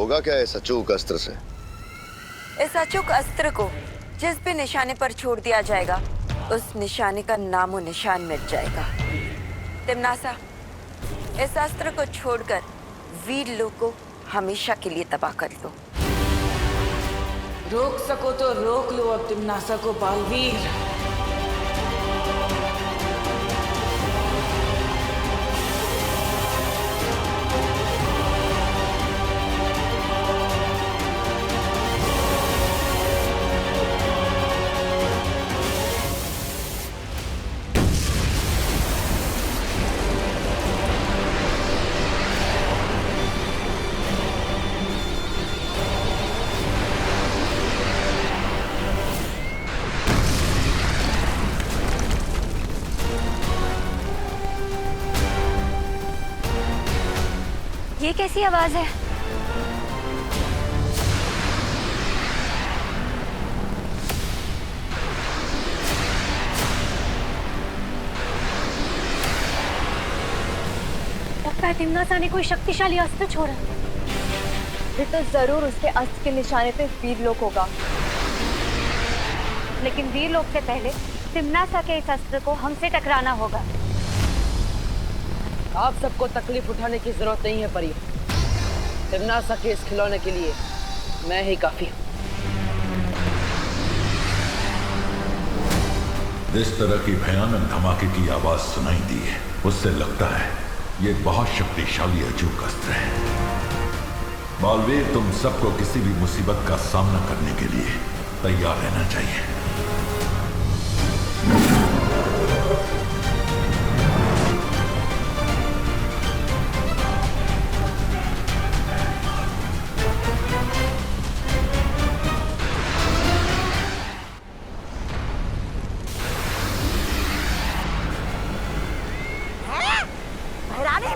होगा क्या इस अचूक अस्त्र से? इस अचूक अस्त्र को जिस भी निशाने पर छोड़ दिया जाएगा, उस निशाने का नामो निशान मिट जाएगा। तिम्नासा, इस अस्त्र को छोड़कर वीर लोग को हमेशा के लिए तबाह कर दो। रोक सको तो रोक लो अब तिम्नासा को बालवीर। ये कैसी आवाज है? लगता है तिम्नासा ने कोई शक्तिशाली अस्त्र छोड़ा। फिर तो जरूर उसके अस्त्र के निशाने पे वीरलोक होगा। लेकिन वीरलोक से पहले तिम्नासा के इस अस्त्र को हमसे टकराना होगा। आप सबको तकलीफ उठाने की जरूरत नहीं है परी। तिम्नासा के इस खिलौने के लिए मैं ही काफी हूँ। इस तरह की भयानक धमाके की आवाज सुनाई दी है, उससे लगता है ये बहुत शक्तिशाली अचूक अस्त्र है। बालवीर, तुम सबको किसी भी मुसीबत का सामना करने के लिए तैयार रहना चाहिए।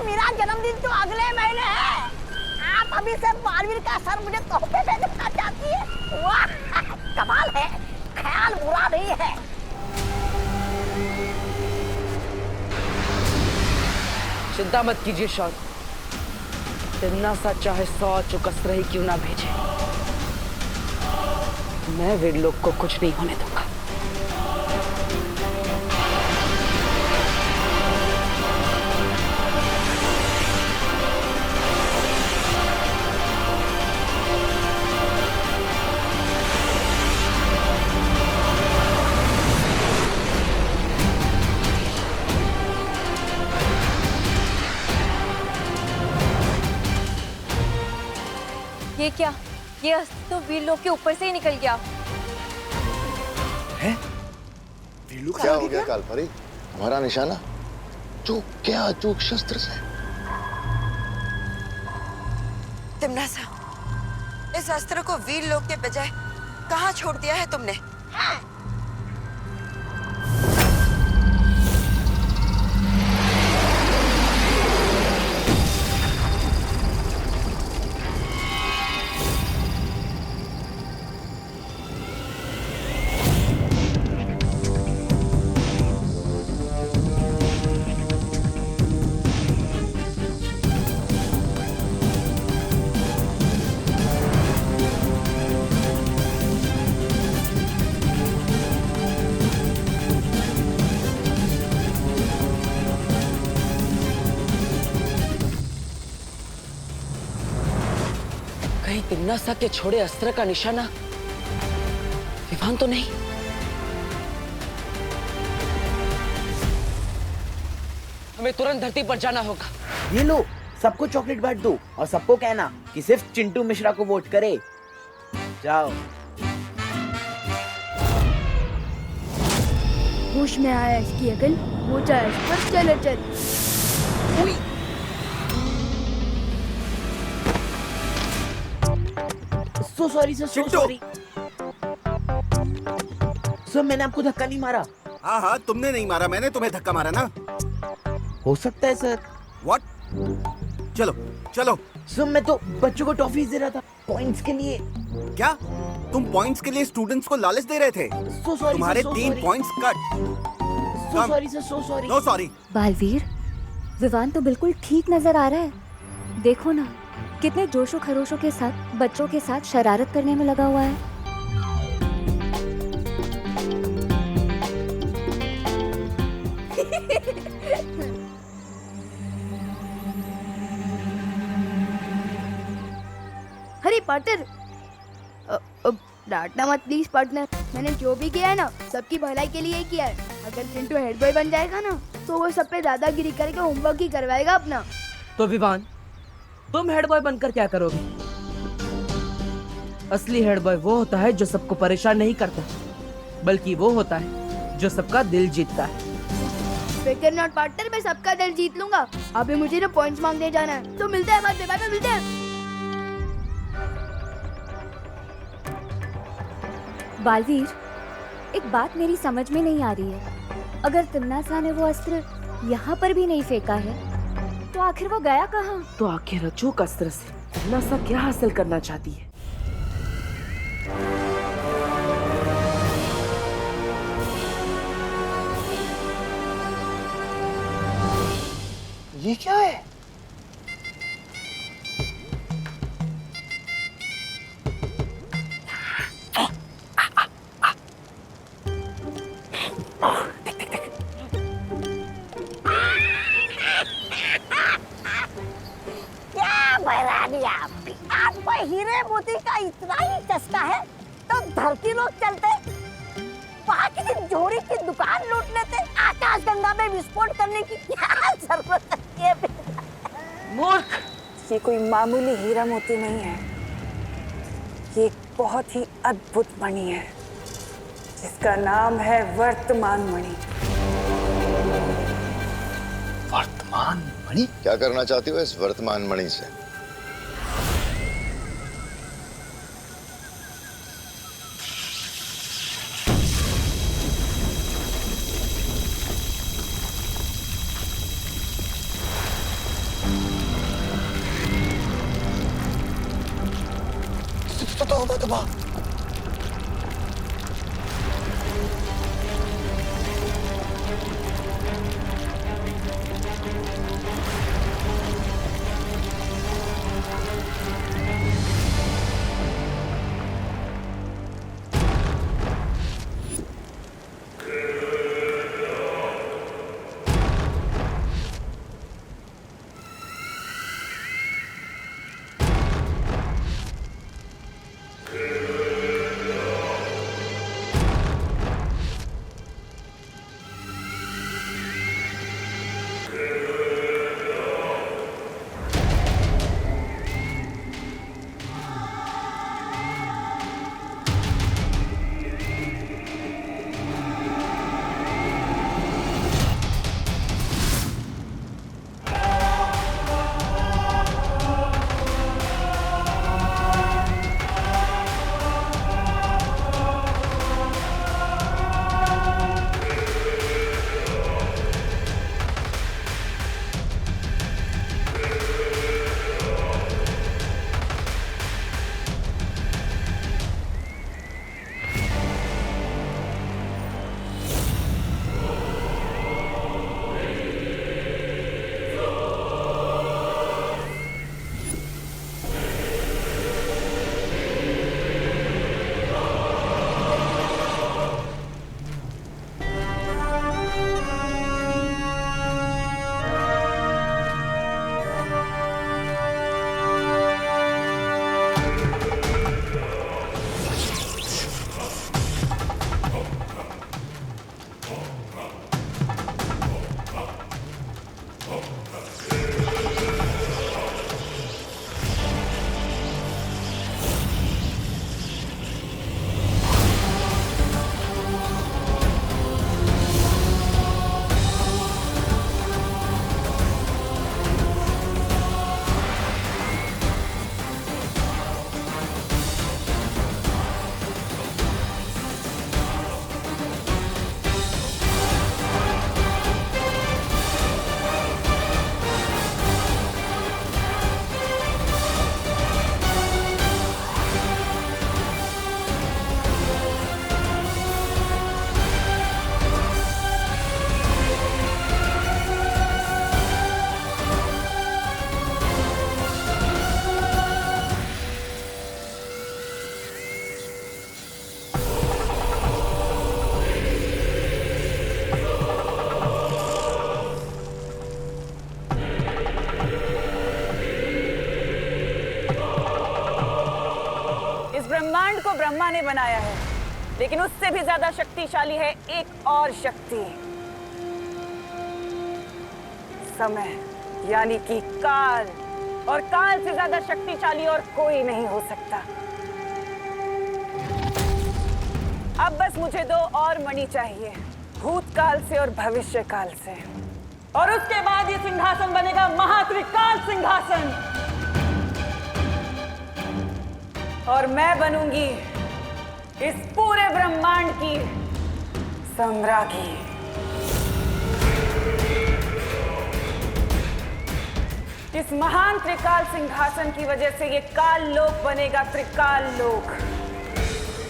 मेरा जन्मदिन तो अगले महीने है। आप अभी से बालवीर का सर मुझे तोहफे में देना चाहती है? वाह, कमाल है। ख्याल बुरा नहीं है। चिंता मत कीजिए शॉन। तिम्नासा चाहे 100 अचूक अस्त्र ही क्यों ना भेजे, मैं वीरलोक को कुछ नहीं होने दूंगा। ये क्या? ये अस्त्र तो वीरलोक के ऊपर से ही निकल गया है? क्या हो गया कालपरी? हमारा निशाना चूक क्या अचूक शस्त्र से? तिम्नासा, इस अस्त्र को वीरलोक के बजाय कहाँ छोड़ दिया है तुमने? कहीं तिम्नासा के छोड़े अस्त्र का निशाना विवान तो नहीं? हमें तुरंत धरती पर जाना होगा। ये लो, सबको चॉकलेट बांट दो और सबको कहना कि सिर्फ चिंटू मिश्रा को वोट करे। जाओ। होश में आया इसकी अकल, वो चाहे इस पर चले चल। सो sorry sir, so sorry sir, मैंने आपको धक्का नहीं मारा। हाँ हाँ, तुमने नहीं मारा, मैंने तुम्हें धक्का मारा ना। हो सकता है सर। व्हाट? चलो चलो। सर मैं तो बच्चों को टॉफीज दे रहा था पॉइंट्स के लिए। क्या तुम पॉइंट्स के लिए स्टूडेंट्स को लालच दे रहे थे? सो सॉरी, तुम्हारे 3 points cut. So sorry sir, so sorry. No sorry. Balveer, Vivaan तो बिल्कुल ठीक नजर आ रहा है। देखो ना, कितने जोशो खरोशों के साथ बच्चों के साथ शरारत करने में लगा हुआ है। अरे पार्टनर, डांटना मत प्लीज पार्टनर। मैंने जो भी किया है ना, सबकी भलाई के लिए ही किया है। अगर चिंटू हेड बॉय बन जाएगा ना, तो वो सब पे दादागिरी करके होमवर्क ही करवाएगा अपना। तो विवान, तुम हेड बॉय बनकर क्या करोगे? असली हेड बॉय वो होता है जो सबको परेशान नहीं करता, बल्कि वो होता है जो सबका दिल जीतता है। फिकर नॉट पार्टनर, मैं सबका दिल जीत लूंगा। अभी मुझे ना पॉइंट्स मांगने जाना है, तो मिलते हैं बाद में, बाद में मिलते हैं। बालवीर, एक बात मेरी समझ में नहीं आ रही है। अगर तिम्नासा ने वो अस्त्र यहाँ पर भी नहीं फेंका है, तो आखिर वो गया कहाँ? तो आखिर अचूक अस्त्र से तिम्नासा क्या हासिल करना चाहती है? ये क्या है? क्या बहरानी आपकी, आपको हीरे मोती का इतना ही चस्का है तो धरती लोग चलते, वहाँ किसी जोड़ी की दुकान लूट लेते, आकाश गंगा में विस्फोट करने की क्या जरूरत है? मूर्ख! ये कोई मामूली हीरा मोती नहीं है, ये एक बहुत ही अद्भुत मणि है जिसका नाम है वर्तमान मणि। वर्तमान मणि? क्या करना चाहती हो इस वर्तमान मणि से? तो को ब्रह्मा ने बनाया है, लेकिन उससे भी ज्यादा शक्तिशाली है एक और शक्ति, समय, यानी कि काल। और काल से ज्यादा शक्तिशाली और कोई नहीं हो सकता। अब बस मुझे 2 और मणि चाहिए, भूतकाल से और भविष्य काल से, और उसके बाद ये सिंहासन बनेगा महात्रिकाल सिंहासन, और मैं बनूंगी इस पूरे ब्रह्मांड की सम्राज्ञी। इस महान त्रिकाल सिंहासन की वजह से ये काल लोक बनेगा त्रिकाल लोक।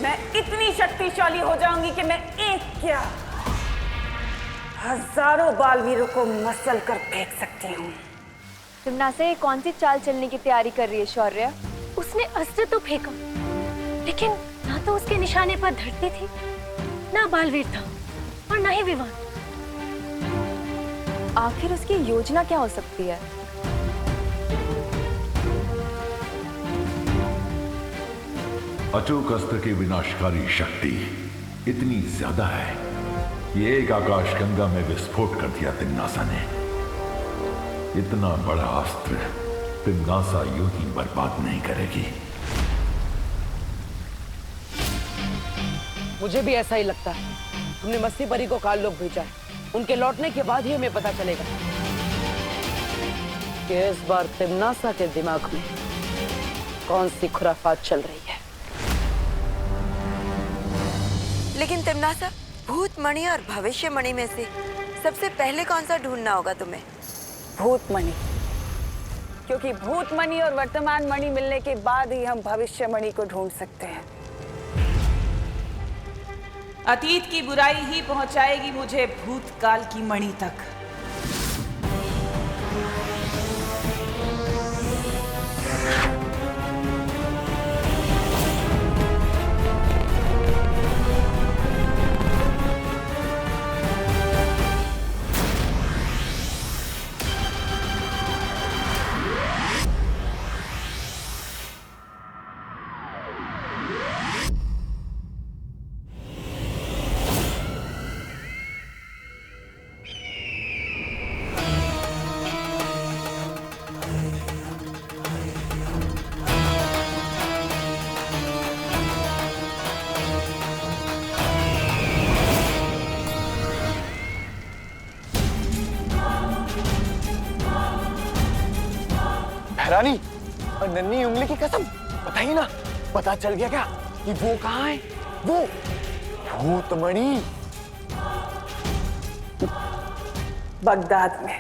मैं इतनी शक्तिशाली हो जाऊंगी कि मैं एक क्या हजारों बालवीरों को मसल कर फेंक सकती हूँ। तिम्नासा ये कौन सी चाल चलने की तैयारी कर रही है शौर्य? उसने अस्त्र तो फेंका, लेकिन ना तो उसके निशाने पर धरती थी, ना बालवीर था, और ना ही विवान। आखिर उसकी योजना क्या हो सकती है? अचूक अस्त्र की विनाशकारी शक्ति इतनी ज्यादा है कि एक आकाशगंगा में विस्फोट कर दिया तिम्नासा ने। इतना बड़ा अस्त्र तिम्नासा यूं ही बर्बाद नहीं करेगी। मुझे भी ऐसा ही लगता है। तुमने मस्ती परी को काल लोक भेजा है, उनके लौटने के बाद ही हमें पता चलेगा कि इस बार तिम्नासा के दिमाग में कौन सी खुराफात चल रही है। लेकिन तिम्नासा, भूतमणि और भविष्यमणि में से सबसे पहले कौन सा ढूंढना होगा तुम्हें? भूतमणि, क्योंकि भूतमणि और वर्तमान मणि मिलने के बाद ही हम भविष्यमणि को ढूंढ सकते हैं। अतीत की बुराई ही पहुंचाएगी मुझे भूतकाल की मणि तक। रानी और नन्ही उंगली की कसम, बताइए ना, पता चल गया क्या कि वो कहाँ है? वो भूतमणि बगदाद में।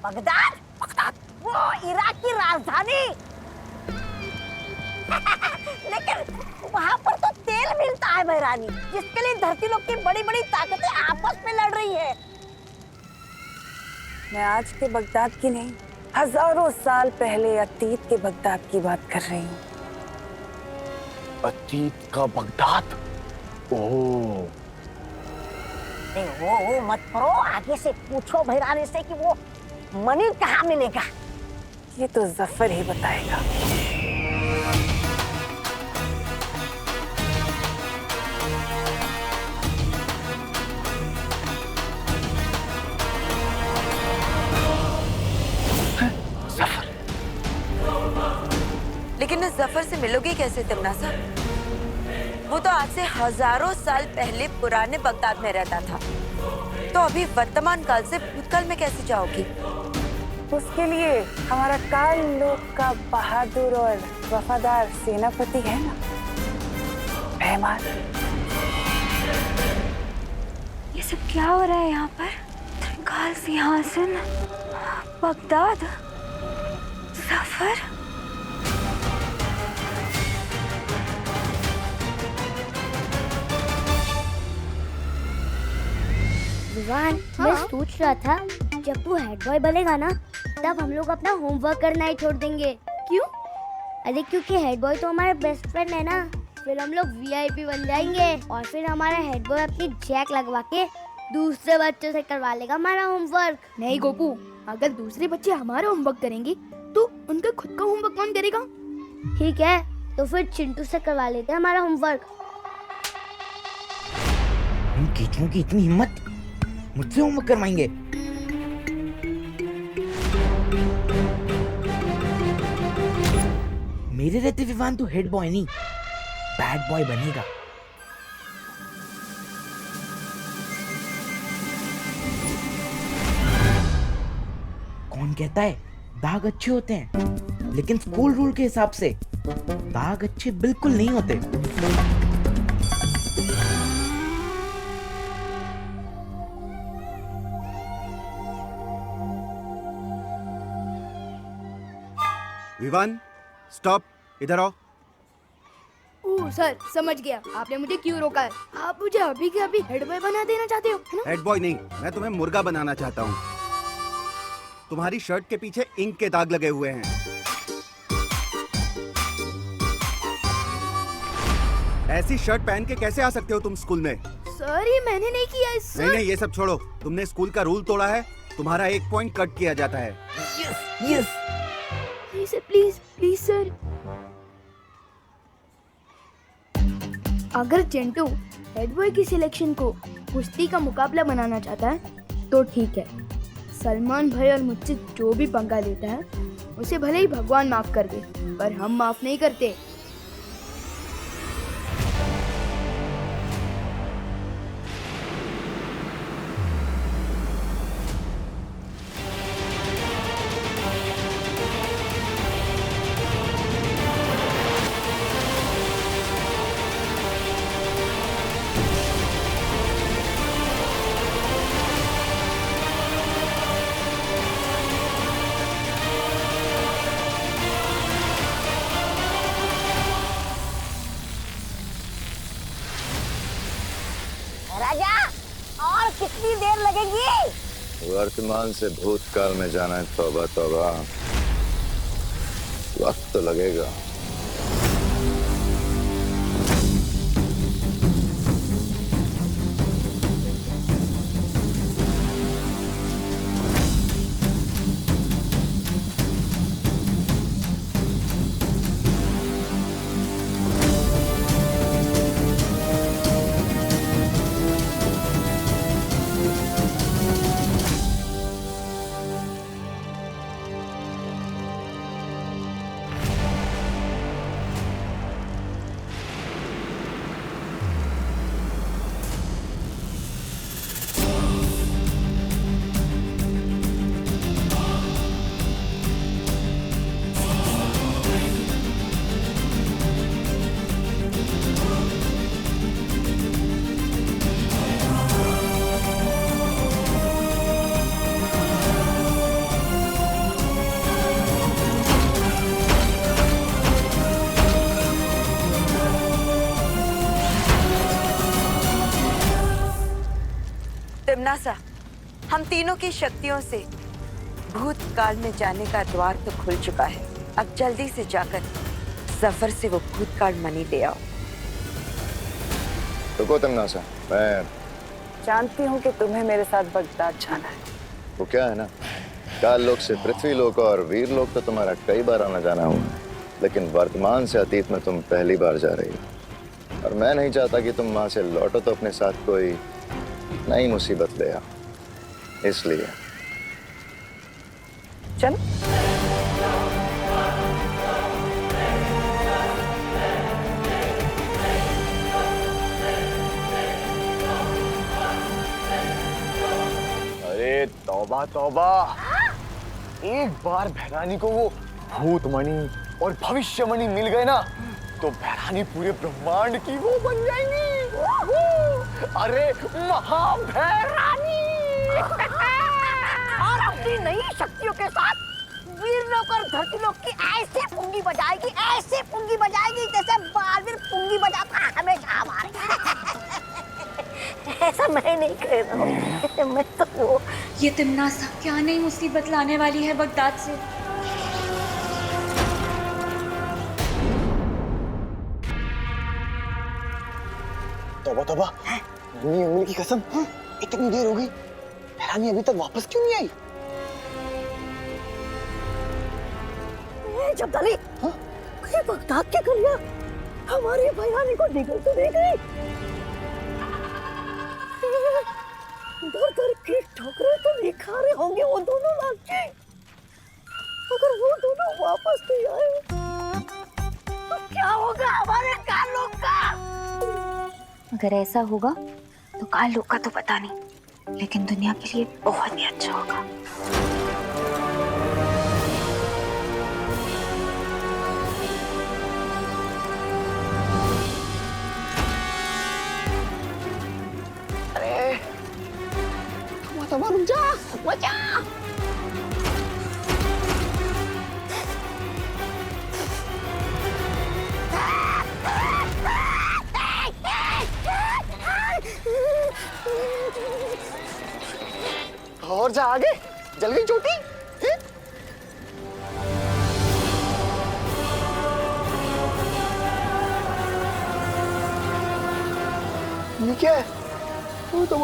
बगदाद? बगदाद वो इराक की राजधानी। लेकिन वहाँ पर तो तेल मिलता है महारानी, जिसके लिए धरती लोक की बड़ी बड़ी ताकतें आपस में लड़ रही है। मैं आज के बगदाद की नहीं, हजारों साल पहले अतीत के बगदाद की बात कर रही हूँ। अतीत का बगदाद? ओह, नहीं वो मत करो, आगे से पूछो भैरानी से कि वो मणि कहाँ मिलेगा। ये तो जफर ही बताएगा। लेकिन इस जफर से मिलोगी कैसे तिम्नासा? वो तो आज से हजारों साल पहले पुराने बगदाद में रहता था, तो अभी वर्तमान काल से भूतकाल में कैसे जाओगी? उसके लिए हमारा काल लोक का बहादुर और वफादार सेनापति है ना, रहमान। ये सब क्या हो रहा है यहाँ पर? त्रिकाल सिंहासन, बगदाद, जफर। विवान, मैं सोच रहा था जब तू हेड बॉय बनेगा ना, तब हम लोग अपना होमवर्क करना ही छोड़ देंगे। क्यों? अरे क्योंकि हेड बॉय तो हमारा बेस्ट फ्रेंड है ना, फिर हम लोग वीआईपी बन जाएंगे और फिर हमारा हेड बॉय अपनी जैक लगवा के दूसरे बच्चों से करवा लेगा हमारा होमवर्क। नहीं गोपू, अगर दूसरे बच्चे हमारा होमवर्क करेंगे तो उनका खुद का होमवर्क कौन करेगा? ठीक है, तो फिर चिंटू से करवा लेते हैं हमारा होमवर्क। उन कीचुओं की इतनी हिम्मत, मुझसे होमवर्क करवाएंगे? मेरे रहते विवान तो हेड बॉय नहीं, बैड बॉय बनेगा। कौन कहता है दाग अच्छे होते हैं, लेकिन स्कूल रूल के हिसाब से दाग अच्छे बिल्कुल नहीं होते। विवान, स्टॉप, इधर आओ। ओह सर, समझ गया आपने मुझे क्यों रोका है। आप मुझे अभी के अभी हेड बॉय बना देना चाहते हो, है ना? हेड बॉय नहीं, मैं तुम्हें मुर्गा बनाना चाहता हूँ। तुम्हारी शर्ट के पीछे इंक के दाग लगे हुए हैं। ऐसी शर्ट पहन के कैसे आ सकते हो तुम स्कूल में? सर ये मैंने नहीं किया है सर। नहीं, ये सब छोड़ो। तुमने स्कूल का रूल तोड़ा है, तुम्हारा 1 पॉइंट कट किया जाता है। Yes sir, please please sir. अगर चिंटू हेड बॉय की सिलेक्शन को कुश्ती का मुकाबला बनाना चाहता है तो ठीक है। सलमान भाई और मुझसे जो भी पंगा लेता है उसे भले ही भगवान माफ कर दे, पर हम माफ नहीं करते। राजा, और कितनी देर लगेगी? वर्तमान से भूतकाल में जाना है, तौबा तौबा, वक्त तो लगेगा। तिम्नासा, हम तीनों की शक्तियों से भूतकाल में जाने का द्वार तो खुल चुका है। अब जल्दी से जाकर जफर से वो भूतकाल मनी ले आओ। रुको तिम्नासा, मैं जानती हूँ कि तुम्हें मेरे साथ बगदाद जाना है। वो क्या है ना, काल लोक से पृथ्वी लोक और वीर लोक तो तुम्हारा कई बार आना जाना हुआ है, लेकिन वर्तमान से अतीत में तुम पहली बार जा रही हो। और मैं नहीं चाहता कि तुम वहां से लौटो तो अपने साथ कोई नई मुसीबत ले आओ, इसलिए चल। अरे तौबा तौबा, एक बार भैरानी को वो भूतमणि और भविष्यमणि मिल गए ना तो भैरानी पूरे ब्रह्मांड की वो बन जाएंगी। अरे महाभैरानी। और अपनी नई शक्तियों के साथ वीरलोक और धरतीलोक की ऐसे पुंगी बजाएगी, ऐसे पुंगी बजाएगी जैसे बालवीर पुंगी बजाता है हमेशा हमारे। ऐसा मैं नहीं कह रहा हूँ, मैं तो वो। ये तिम्नासा क्या नई मुसीबत लाने वाली है बगदाद से। तौबा तौबा, नन्ही उंगली की कसम, इतनी देर हो गई, भैरानी अभी तक वापस क्यों नहीं आई? जब दली, बगदाद क्या कर लिया? हमारी भैरानी को निकल तो नहीं गई? दर दर की ठोकरें तो नहीं खा रहे होंगे वो दोनों लालची। अगर वो दोनों वापस नहीं आए तो क्या होगा हमारे काल लोग का? अगर ऐसा होगा तो काल लोग का तो पता नहीं, लेकिन दुनिया के लिए बहुत ही अच्छा होगा। Toma, rup जा, बचा। और जा आगे, जल गई चोटी। ये क्या है? तो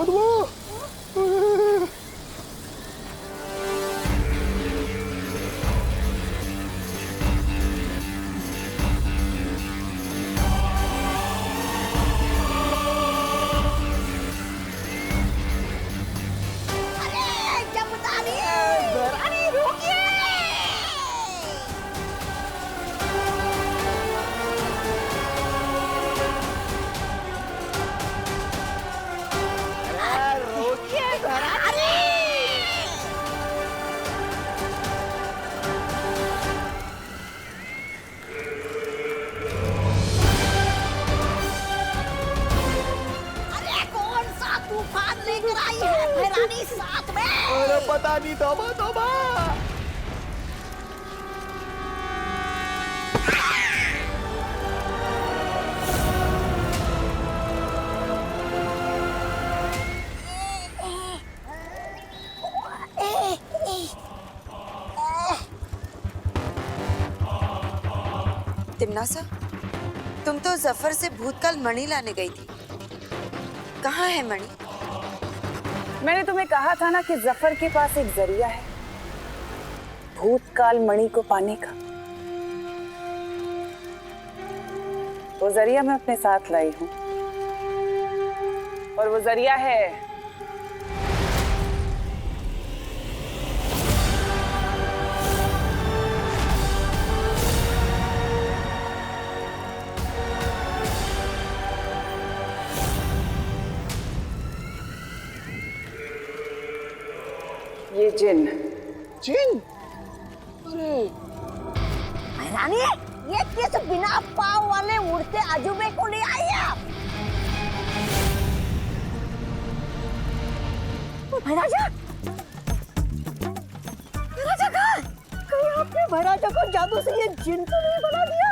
पता नहीं। तौबा तौबा। तिमनासा, तुम तो जफर से भूतकाल मणि लाने गई थी। कहाँ है मणि? मैंने तुम्हें कहा था ना कि जफर के पास एक जरिया है भूतकाल मणि को पाने का। वो जरिया मैं अपने साथ लाई हूं और वो जरिया है ये जिन। जिन? अरे भैरानी, ये किस बिना पाँव वाले उड़ते अजूबे को ले आई है? भैराजा, भैराजा कहाँ? कहीं आपने भैराजा को जादू से ये जिन तो नहीं बना दिया?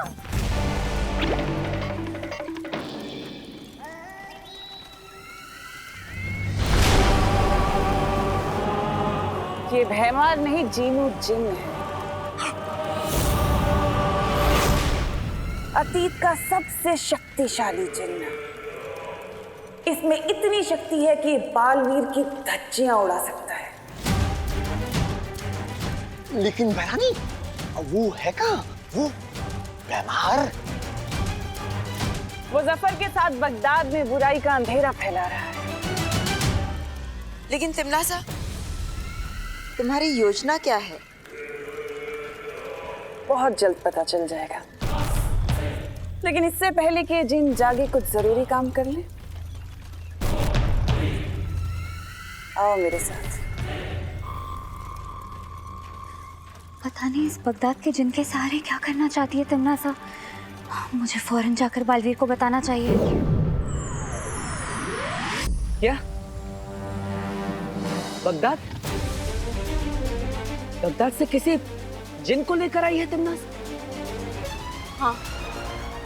ये भैमार नहीं, जीनू जिन है। अतीत का सबसे शक्तिशाली जिन। इसमें इतनी शक्ति है कि बालवीर की धज्जियां उड़ा सकता है। लेकिन भैरानी, वो है कहाँ? वो भैमार? वो जफर के साथ बगदाद में बुराई का अंधेरा फैला रहा है। लेकिन तिमनासा, तुम्हारी योजना क्या है? बहुत जल्द पता चल जाएगा, लेकिन इससे पहले कि जिन जागे कुछ जरूरी काम कर ले। आओ मेरे साथ। पता नहीं इस बगदाद के जिन के सहारे क्या करना चाहती है तिमनासा। मुझे फौरन जाकर बालवीर को बताना चाहिए। क्या? बगदाद? बगदाद से किसी जिन को लेकर आई है तिमनासा? हाँ,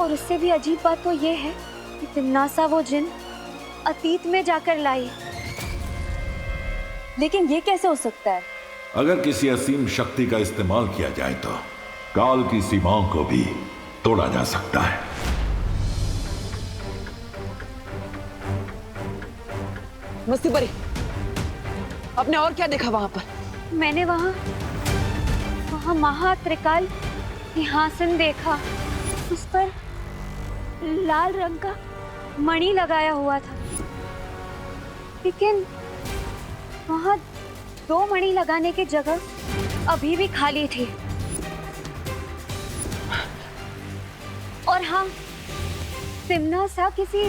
और उससे भी अजीब बात तो ये है कि तिमनासा वो जिन अतीत में जाकर लाई। लेकिन ये कैसे हो सकता है? अगर किसी असीम शक्ति का इस्तेमाल किया जाए तो काल की सीमाओं को भी तोड़ा जा सकता है। मस्ती परी, आपने और क्या देखा वहां पर? मैंने वहाँ महात्रिकाल सिंहासन देखा। लाल रंग का मणि लगाया हुआ था, लेकिन वहां 2 मणि लगाने की जगह अभी भी खाली थी। और हाँ, तिम्नासा किसी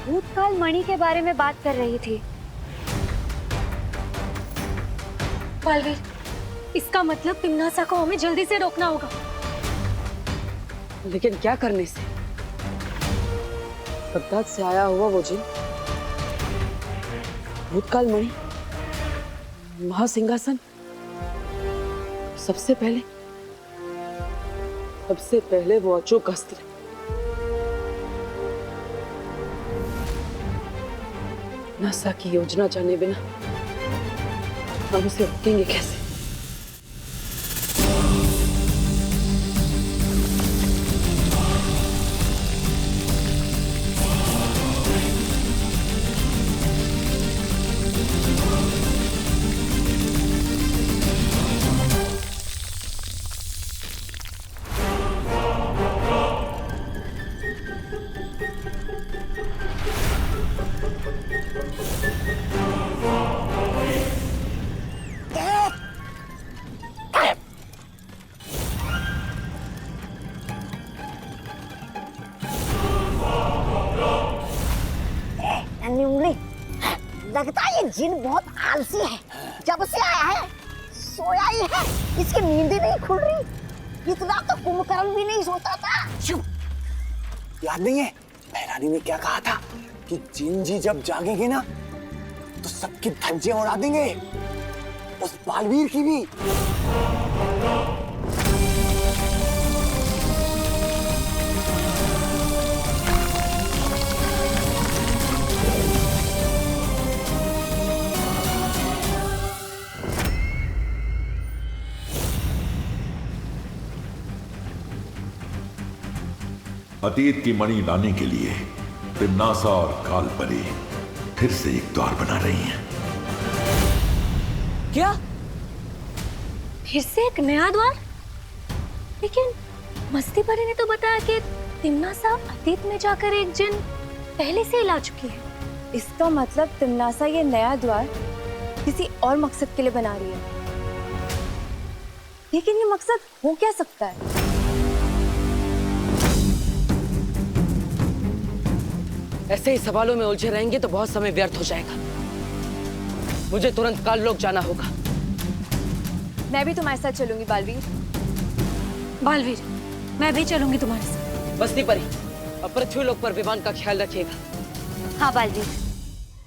भूतकाल मणि के बारे में बात कर रही थी। बालवीर, इसका मतलब तिम्नासा को हमें जल्दी से रोकना होगा। लेकिन क्या करने से? बगदाद से आया हुआ वो जिन, भूतकाल मणि, महासिंहासन, सबसे पहले वो अचूक अस्त्र। नासा की योजना जाने बिना हम उसे रोकेंगे कैसे? लगता है ये जिन बहुत आलसी है। जब से आया है सोया ही है, इसकी नींद ही नहीं खुल रही। इतना तो कुंभकर्ण भी नहीं सोता था। चुप, याद नहीं है बहरानी ने क्या कहा था कि जिन जी जब जागेंगे ना तो सबकी धज्जियां उड़ा देंगे, उस बालवीर की भी। अतीत की मणि लाने के लिए तिम्नासा और कालपरी फिर से एक द्वार बना रही हैं। क्या? फिर से एक नया द्वार? लेकिन मस्ती परी ने तो बताया कि तिम्नासा अतीत में जाकर एक जिन पहले से ही ला चुकी है। इसका मतलब तिम्नासा ये नया द्वार किसी और मकसद के लिए बना रही है। लेकिन ये मकसद हो क्या सकता है? ऐसे ही सवालों में उलझे रहेंगे तो बहुत समय व्यर्थ हो जाएगा। मुझे तुरंत काललोक जाना होगा। मैं भी तुम्हारे साथ चलूंगी बालवीर। बालवीर, मैं भी चलूंगी तुम्हारे साथ। बस्ती परी, अब पृथ्वीलोक पर विमान का ख्याल रखिएगा। हाँ बालवीर।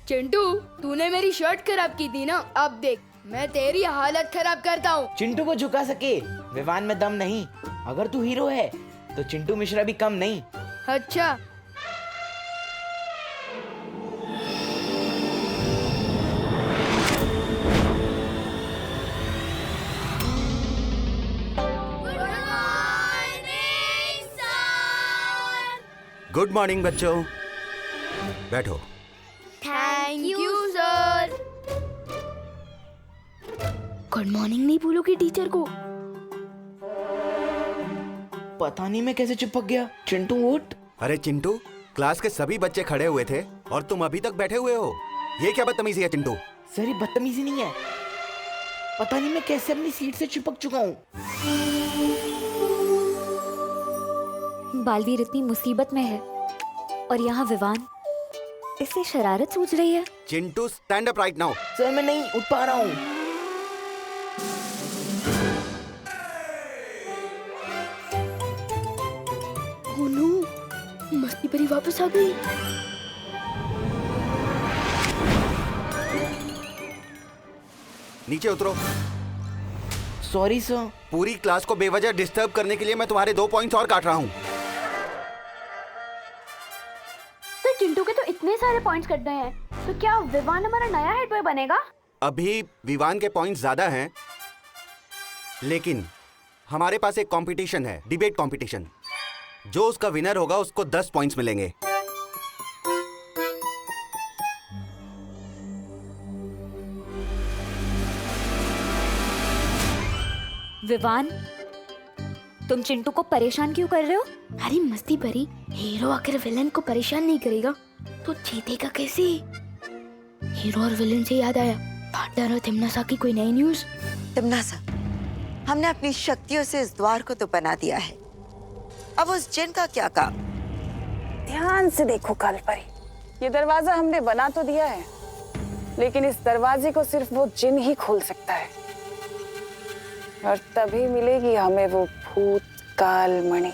चिंटू, तूने मेरी शर्ट खराब की थी ना, अब देख मैं तेरी हालत खराब करता हूँ। चिंटू को झुका सके विमान में दम नहीं। अगर तू हीरो है तो चिंटू मिश्रा भी कम नहीं। अच्छा, गुड मॉर्निंग बच्चों, बैठो। Thank you sir. Good morning नहीं बोलोगे टीचर को? पता नहीं मैं कैसे चिपक गया। चिंटू उठ। अरे चिंटू, क्लास के सभी बच्चे खड़े हुए थे और तुम अभी तक बैठे हुए हो। ये क्या बदतमीजी है चिंटू? सर ये बदतमीजी नहीं है, पता नहीं मैं कैसे अपनी सीट से चिपक चुका हूँ। बालवीर इतनी मुसीबत में है और यहाँ विवान इससे शरारत सूझ रही है। Chintu stand up right now. Sir मैं नहीं उठ पा रहा हूँ। ओह नो, मस्ती परी वापस आ गई। नीचे उतरो। Sorry sir. पूरी क्लास को बेवजह डिस्टर्ब करने के लिए मैं तुम्हारे 2 पॉइंट्स और काट रहा हूँ। तो चिंटू के तो इतने सारे पॉइंट्स कट गए हैं, तो क्या विवान हमारा नया हेड बॉय बनेगा? अभी विवान के पॉइंट्स ज्यादा हैं, लेकिन हमारे पास एक कंपटीशन है, डिबेट कंपटीशन। जो उसका विनर होगा उसको 10 पॉइंट्स मिलेंगे। विवान, तुम चिंटू को परेशान क्यों कर रहे हो? अरे मस्ती भरी, हीरो आखिर विलन को परेशान नहीं करेगा तो जीतेगा कैसे? हीरो और विलन से याद आया, पार्टनर और तिमनासा की कोई नई न्यूज़? तिमनासा, हमने अपनी शक्तियों से इस द्वार को तो बना दिया है, अब उस जिन का क्या काम? ध्यान से देखो कालपरी, ये दरवाजा हमने बना तो दिया है, लेकिन इस दरवाजे को सिर्फ वो जिन ही खोल सकता है, और तभी मिलेगी हमें वो भूत काल मणि।